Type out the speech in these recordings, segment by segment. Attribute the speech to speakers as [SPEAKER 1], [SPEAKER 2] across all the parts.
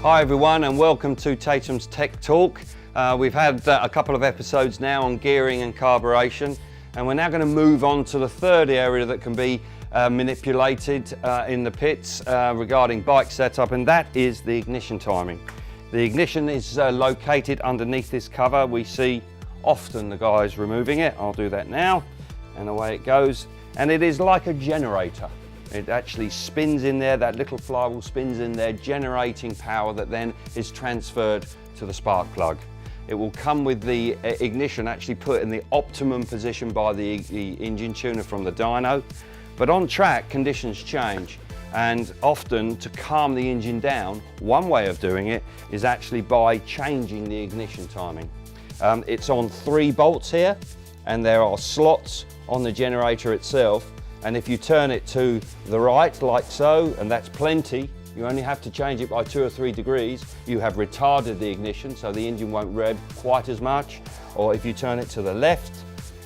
[SPEAKER 1] Hi everyone and welcome to Tatum's Tech Talk. We've had a couple of episodes now on gearing and carburation, and we're now going to move on to the third area that can be manipulated in the pits regarding bike setup, and that is the ignition timing. The ignition is located underneath this cover. We see often the guys removing it. I'll do that now, and away it goes. And it is like a generator. It actually spins in there, that little flywheel spins in there, generating power that then is transferred to the spark plug. It will come with the ignition actually put in the optimum position by the engine tuner from the dyno. But on track, conditions change, and often to calm the engine down, one way of doing it is actually by changing the ignition timing. It's on 3 bolts here, and there are slots on the generator itself. And if you turn it to the right, like so, and that's plenty, you only have to change it by 2 or 3 degrees, you have retarded the ignition, so the engine won't rev quite as much. Or if you turn it to the left,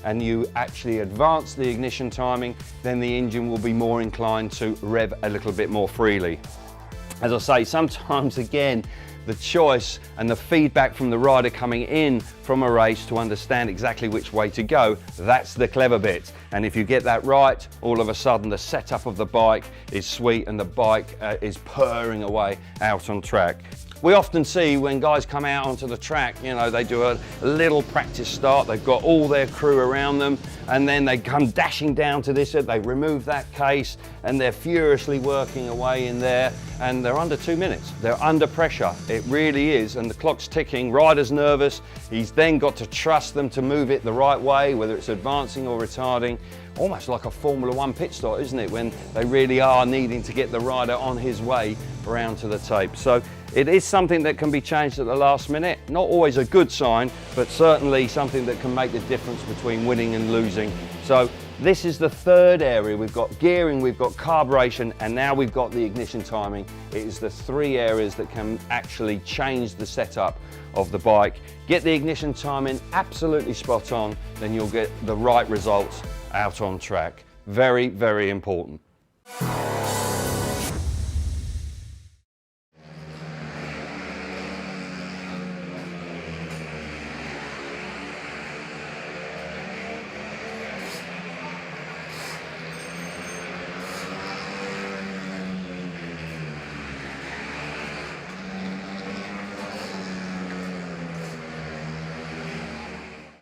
[SPEAKER 1] and you actually advance the ignition timing, then the engine will be more inclined to rev a little bit more freely. As I say, sometimes again, the choice and the feedback from the rider coming in from a race to understand exactly which way to go, that's the clever bit. And if you get that right, all of a sudden the setup of the bike is sweet and the bike is purring away out on track. We often see when guys come out onto the track, you know, they do a little practice start, they've got all their crew around them, and then they come dashing down to this, they remove that case, and they're furiously working away in there, and they're under 2 minutes. They're under pressure, it really is, and the clock's ticking, rider's nervous, he's then got to trust them to move it the right way, whether it's advancing or retarding. Almost like a Formula 1 pit stop, isn't it, when they really are needing to get the rider on his way around to the tape. So it is something that can be changed at the last minute. Not always a good sign, but certainly something that can make the difference between winning and losing. So this is the third area. We've got gearing, we've got carburation, and now we've got the ignition timing. It is the 3 areas that can actually change the setup of the bike. Get the ignition timing absolutely spot on, then you'll get the right results out on track. Very, very important.